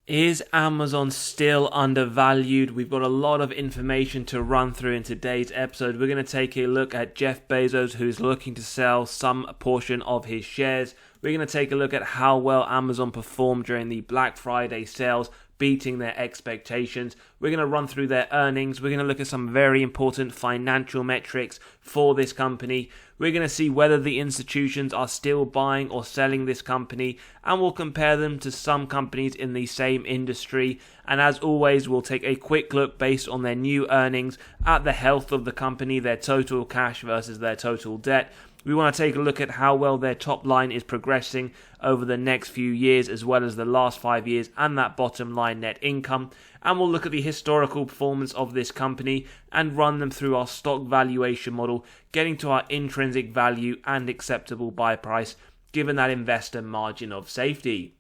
Is Amazon still undervalued? We've got a lot of information to run through in today's episode. We're going to take a look at Jeff Bezos, who's looking to sell some portion of his shares. We're going to take a look at how well Amazon performed during the Black Friday sales, beating their expectations. We're going to run through their earnings. We're going to look at some very important financial metrics for this company. We're going to see whether the institutions are still buying or selling this company, and we'll compare them to some companies in the same industry. And as always, we'll take a quick look based on their new earnings at the health of the company, their total cash versus their total debt. We want to take a look at how well their top line is progressing over the next few years, as well as the last 5 years, and that bottom line net income. And we'll look at the historical performance of this company and run them through our stock valuation model, getting to our intrinsic value and acceptable buy price, given that investor margin of safety.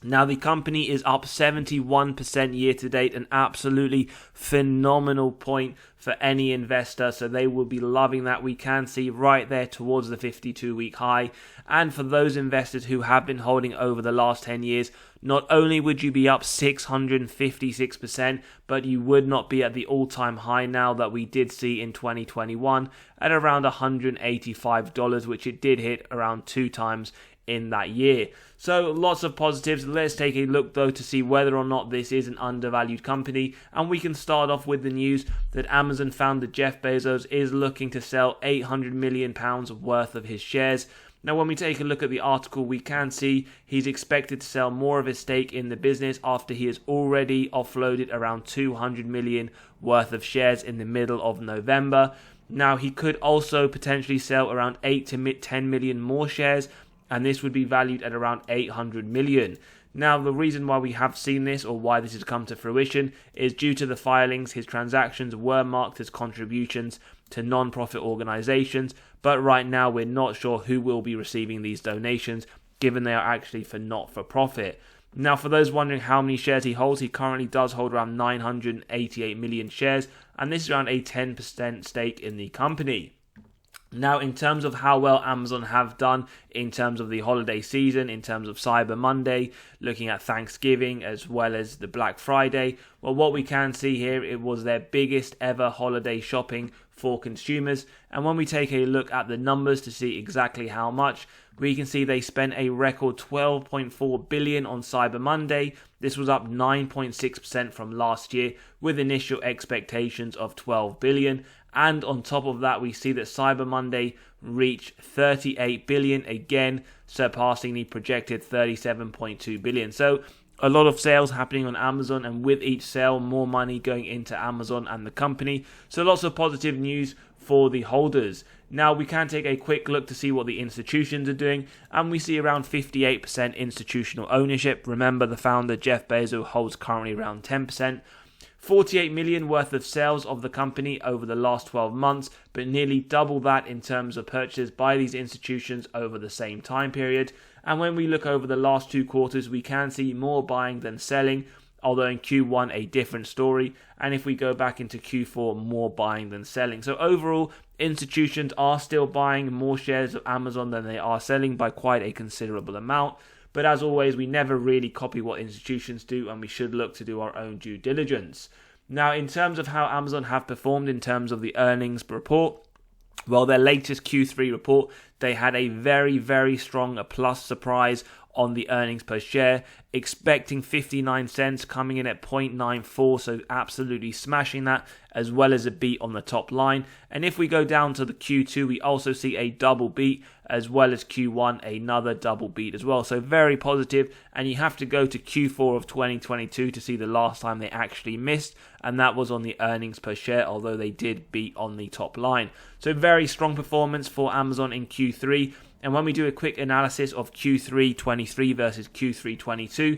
Now, the company is up 71% year to date, an absolutely phenomenal point for any investor, so they will be loving that. We can see right there towards the 52-week high. And for those investors who have been holding over the last 10 years, not only would you be up 656%, but you would not be at the all-time high now that we did see in 2021 at around $185, which it did hit around 2 times in that year. So lots of positives. Let's take a look though to see whether or not this is an undervalued company, and we can start off with the news that Amazon founder Jeff Bezos is looking to sell £800 million worth of his shares. Now, when we take a look at the article, we can see he's expected to sell more of his stake in the business after he has already offloaded around $200 million worth of shares in the middle of November. Now, he could also potentially sell around 8 to 10 million more shares, and this would be valued at around $800 million. Now, the reason why we have seen this, or why this has come to fruition, is due to the filings. His transactions were marked as contributions to non-profit organizations, but right now we're not sure who will be receiving these donations, given they are actually for not-for-profit. Now, for those wondering how many shares he holds, he currently does hold around 988 million shares, and this is around a 10% stake in the company. Now, in terms of how well Amazon have done in terms of the holiday season, in terms of Cyber Monday, looking at Thanksgiving as well as the Black Friday, well, what we can see here, it was their biggest ever holiday shopping for consumers. And when we take a look at the numbers to see exactly how much, we can see they spent a record $12.4 billion on Cyber Monday. This was up 9.6% from last year, with initial expectations of $12 billion. And on top of that, we see that Cyber Monday reached $38 billion, again surpassing the projected $37.2 billion. So a lot of sales happening on Amazon, and with each sale, more money going into Amazon and the company. So lots of positive news for the holders. Now, we can take a quick look to see what the institutions are doing, and we see around 58% institutional ownership. Remember, the founder, Jeff Bezos, holds currently around 10%. 48 million worth of sales of the company over the last 12 months, but nearly double that in terms of purchases by these institutions over the same time period. And when we look over the last 2 quarters, we can see more buying than selling, although in Q1 a different story, and if we go back into Q4, more buying than selling. So overall, institutions are still buying more shares of Amazon than they are selling by quite a considerable amount. But as always, we never really copy what institutions do, and we should look to do our own due diligence. Now, in terms of how Amazon have performed in terms of the earnings report, well, their latest Q3 report, they had a very, very strong plus surprise on the earnings per share, expecting 59 cents, coming in at 0.94, so absolutely smashing that, as well as a beat on the top line. And if we go down to the Q2, we also see a double beat, as well as Q1, another double beat as well. So very positive, and you have to go to Q4 of 2022 to see the last time they actually missed, and that was on the earnings per share, although they did beat on the top line. So very strong performance for Amazon in Q3. And when we do a quick analysis of Q3 23 versus Q3 22,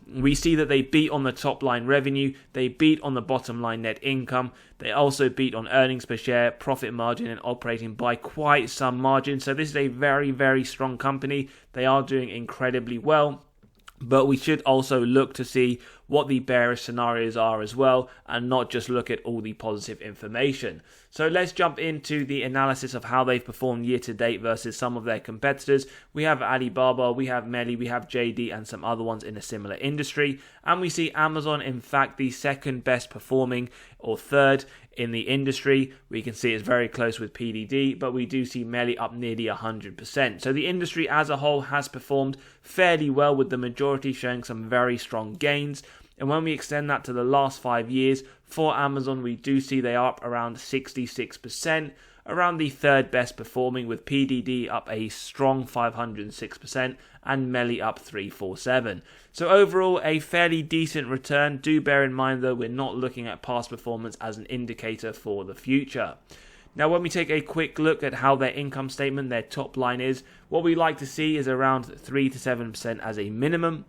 we see that they beat on the top line revenue, they beat on the bottom line net income, they also beat on earnings per share, profit margin and operating by quite some margin. So this is a very, very strong company. They are doing incredibly well. But we should also look to see what the bearish scenarios are as well, and not just look at all the positive information. So let's jump into the analysis of how they've performed year to date versus some of their competitors. We have Alibaba, we have Meli, we have JD, and some other ones in a similar industry. And we see Amazon, in fact, the second best performing, or third in the industry. We can see it's very close with PDD, but we do see Meli up nearly 100%. So the industry as a whole has performed fairly well, with the majority showing some very strong gains. And when we extend that to the last 5 years, for Amazon, we do see they are up around 66%, around the third best performing, with PDD up a strong 506% and Meli up 347%. So overall, a fairly decent return. Do bear in mind though, we're not looking at past performance as an indicator for the future. Now, when we take a quick look at how their income statement, their top line is, what we like to see is around 3 to 7% as a minimum.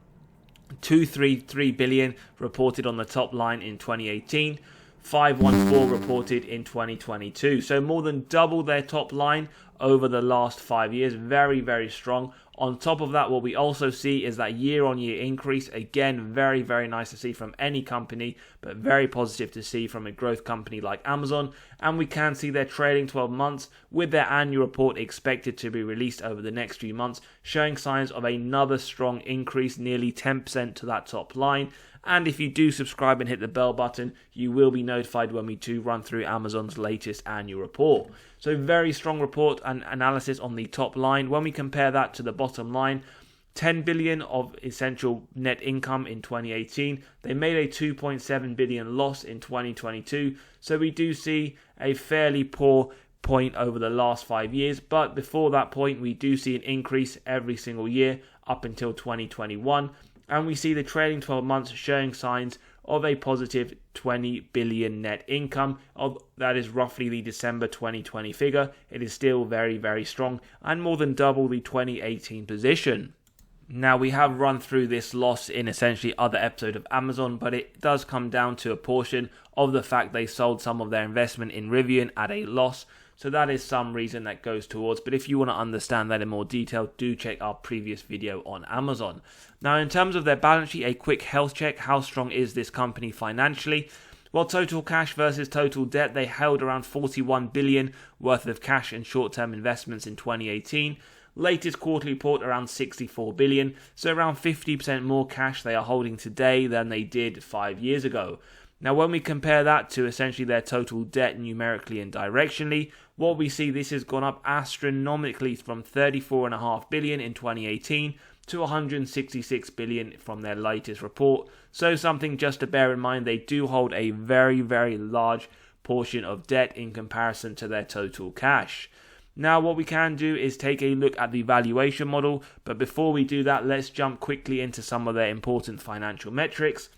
233 billion reported on the top line in 2018, 514 reported in 2022. So more than double their top line over the last 5 years. Very, very strong. On top of that, what we also see is that year-on-year increase. Again, very, very nice to see from any company, but very positive to see from a growth company like Amazon. And we can see their trailing 12 months with their annual report expected to be released over the next few months, showing signs of another strong increase, nearly 10% to that top line. And if you do subscribe and hit the bell button, you will be notified when we do run through Amazon's latest annual report. So very strong report and analysis on the top line. When we compare that to the bottom line, 10 billion of essential net income in 2018. They made a 2.7 billion loss in 2022. So we do see a fairly poor point over the last 5 years. But before that point, we do see an increase every single year up until 2021. And we see the trailing 12 months showing signs of a positive 20 billion net income. That is roughly the December 2020 figure. It is still very, very strong and more than double the 2018 position. Now, we have run through this loss in essentially other episode of Amazon, but it does come down to a portion of the fact they sold some of their investment in Rivian at a loss. So that is some reason that goes towards. But if you want to understand that in more detail, do check our previous video on Amazon. Now, in terms of their balance sheet, a quick health check. How strong is this company financially? Well, total cash versus total debt, they held around 41 billion worth of cash and short-term investments in 2018. Latest quarterly report around 64 billion. So around 50% more cash they are holding today than they did 5 years ago. Now, when we compare that to essentially their total debt numerically and directionally, what we see, this has gone up astronomically from 34.5 billion in 2018 to 166 billion from their latest report. So something just to bear in mind, they do hold a very, very large portion of debt in comparison to their total cash. Now, what we can do is take a look at the valuation model, but before we do that, let's jump quickly into some of their important financial metrics.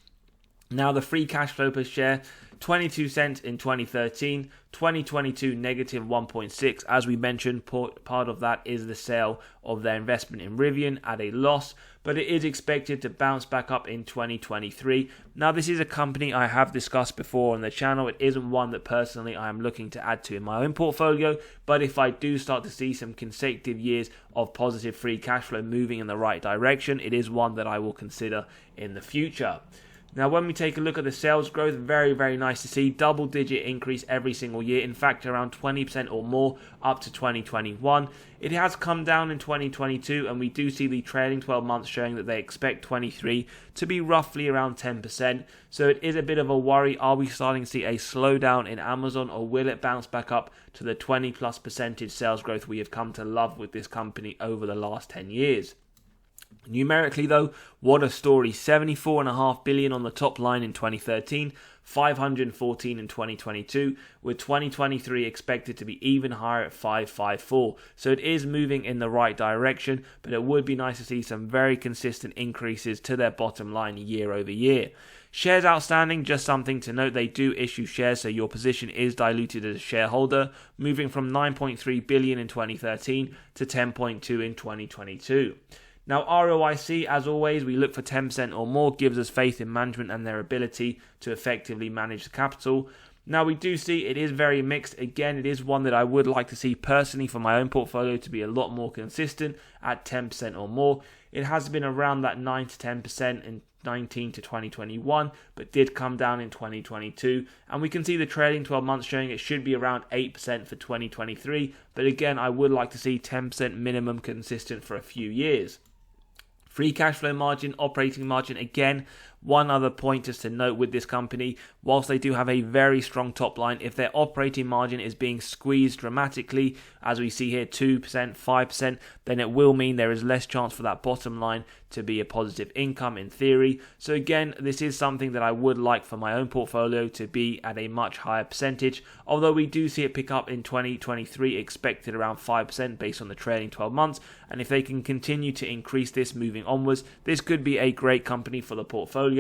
Now, the free cash flow per share, 22 cents in 2013, 2022 negative 1.6. As we mentioned, part of that is the sale of their investment in Rivian at a loss, but it is expected to bounce back up in 2023. Now, this is a company I have discussed before on the channel. It isn't one that personally I am looking to add to in my own portfolio, but if I do start to see some consecutive years of positive free cash flow moving in the right direction, it is one that I will consider in the future. Now, when we take a look at the sales growth, very, very nice to see. Double-digit increase every single year. In fact, around 20% or more up to 2021. It has come down in 2022, and we do see the trailing 12 months showing that they expect 23 to be roughly around 10%. So it is a bit of a worry. Are we starting to see a slowdown in Amazon, or will it bounce back up to the 20+% sales growth we have come to love with this company over the last 10 years? Numerically though, what a story. 74.5 billion on the top line in 2013, 514 in 2022, with 2023 expected to be even higher at 554. So it is moving in the right direction, but it would be nice to see some very consistent increases to their bottom line year over year. Shares outstanding, just something to note, they do issue shares, so your position is diluted as a shareholder, moving from 9.3 billion in 2013 to 10.2 in 2022. Now, ROIC, as always, we look for 10% or more, gives us faith in management and their ability to effectively manage the capital. Now, we do see it is very mixed. Again, it is one that I would like to see personally for my own portfolio to be a lot more consistent at 10% or more. It has been around that 9 to 10% in 2019 to 2021, but did come down in 2022. And we can see the trailing 12 months showing it should be around 8% for 2023. But again, I would like to see 10% minimum consistent for a few years. Free cash flow margin, operating margin, again, one other point just to note with this company, whilst they do have a very strong top line, if their operating margin is being squeezed dramatically, as we see here 2%, 5%, then it will mean there is less chance for that bottom line to be a positive income in theory. So again, this is something that I would like for my own portfolio to be at a much higher percentage, although we do see it pick up in 2023, expected around 5% based on the trailing 12 months, and if they can continue to increase this moving onwards, this could be a great company for the portfolio.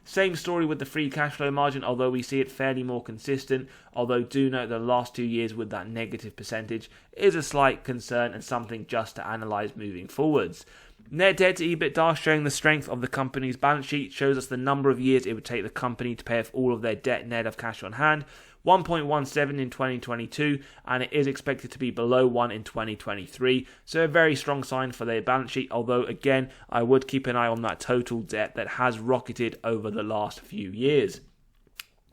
Same story with the free cash flow margin, although we see it fairly more consistent, although do note the last 2 years with that negative percentage is a slight concern and something just to analyse moving forwards. Net debt to EBITDA, showing the strength of the company's balance sheet, shows us the number of years it would take the company to pay off all of their debt net of cash on hand. 1.17 in 2022, and it is expected to be below 1 in 2023. So a very strong sign for their balance sheet, although again, I would keep an eye on that total debt that has rocketed over the last few years.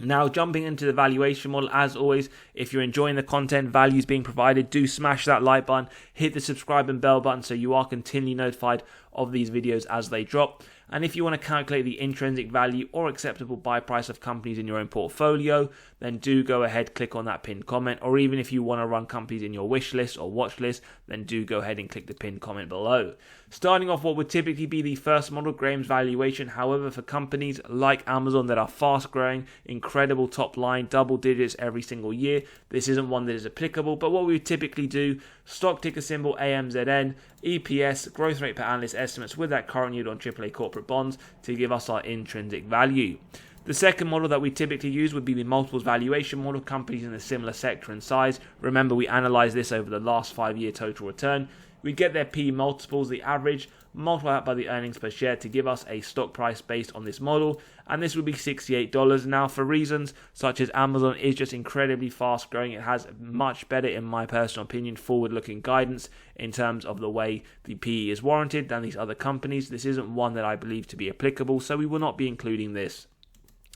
Now, jumping into the valuation model, as always, if you're enjoying the content, values being provided, do smash that like button, hit the subscribe and bell button so you are continually notified of these videos as they drop. And if you want to calculate the intrinsic value or acceptable buy price of companies in your own portfolio, then do go ahead, click on that pinned comment. Or even if you want to run companies in your wish list or watch list, then do go ahead and click the pinned comment below. Starting off what would typically be the first model, Graham's valuation. However, for companies like Amazon that are fast growing, incredible top line, double digits every single year, this isn't one that is applicable. But what we would typically do, stock ticker symbol AMZN, EPS, growth rate per analyst estimates with that current yield on AAA corporate bonds to give us our intrinsic value. The second model that we typically use would be the multiples valuation model, companies in a similar sector and size. Remember, we analyzed this over the last 5-year total return. We get their P multiples, the average, multiply that by the earnings per share to give us a stock price based on this model, and this would be $68. Now, for reasons such as Amazon is just incredibly fast growing, it has much better, in my personal opinion, forward-looking guidance in terms of the way the PE is warranted than these other companies. This isn't one that I believe to be applicable, so we will not be including this.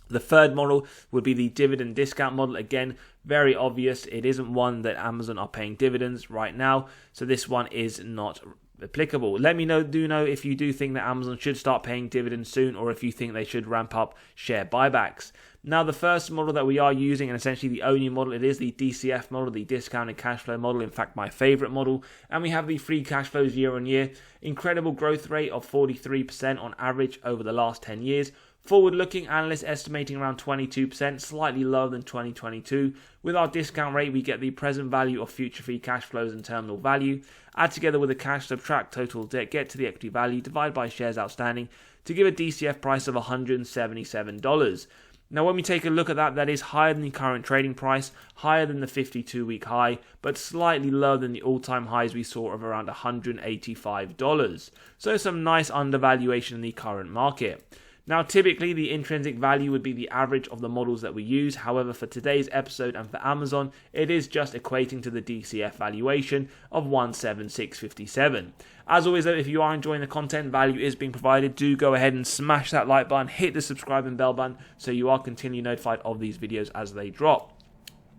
The third model would be the dividend discount model. Again, very obvious. It isn't one that Amazon are paying dividends right now, so this one is not applicable. Let me know if you do think that Amazon should start paying dividends soon, or if you think they should ramp up share buybacks. Now, the first model that we are using, and essentially the only model, it is the DCF model, the discounted cash flow model, in fact my favorite model, and we have the free cash flows year on year. Incredible growth rate of 43% on average over the last 10 years. Forward-looking, analysts estimating around 22%, slightly lower than 2022. With our discount rate, we get the present value of future free cash flows and terminal value. Add together with the cash, subtract total debt, get to the equity value, divide by shares outstanding to give a DCF price of $177. Now, when we take a look at that, that is higher than the current trading price, higher than the 52-week high, but slightly lower than the all-time highs we saw of around $185. So some nice undervaluation in the current market. Now, typically, the intrinsic value would be the average of the models that we use. However, for today's episode and for Amazon, it is just equating to the DCF valuation of $176.57. As always, though, if you are enjoying the content, value is being provided, do go ahead and smash that like button, hit the subscribe and bell button so you are continually notified of these videos as they drop.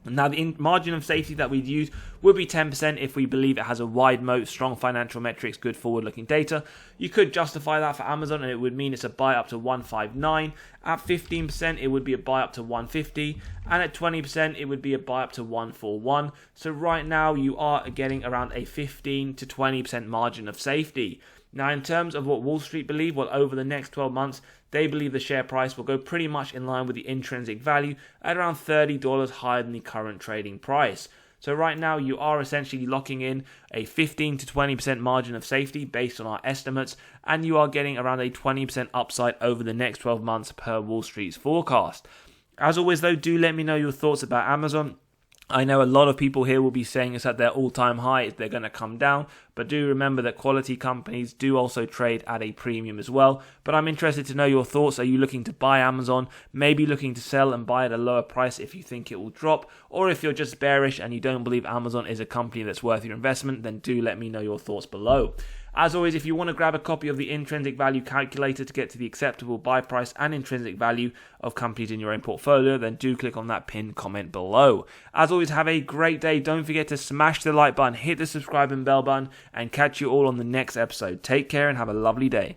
Now, the margin of safety that we'd use would be 10% if we believe it has a wide moat, strong financial metrics, good forward-looking data. You could justify that for Amazon, and it would mean it's a buy up to 159. At 15%, it would be a buy up to 150. And at 20%, it would be a buy up to 141. So right now, you are getting around a 15 to 20% margin of safety. Now, in terms of what Wall Street believe, well, over the next 12 months, they believe the share price will go pretty much in line with the intrinsic value at around $30 higher than the current trading price. So right now, you are essentially locking in a 15 to 20% margin of safety based on our estimates, and you are getting around a 20% upside over the next 12 months per Wall Street's forecast. As always, though, do let me know your thoughts about Amazon. I know a lot of people here will be saying it's at their all-time high, they're going to come down, but do remember that quality companies do also trade at a premium as well. But I'm interested to know your thoughts. Are you looking to buy Amazon, maybe looking to sell and buy at a lower price if you think it will drop, or if you're just bearish and you don't believe Amazon is a company that's worth your investment, then do let me know your thoughts below. As always, if you want to grab a copy of the intrinsic value calculator to get to the acceptable buy price and intrinsic value of companies in your own portfolio, then do click on that pinned comment below. As always, have a great day. Don't forget to smash the like button, hit the subscribe and bell button, and catch you all on the next episode. Take care and have a lovely day.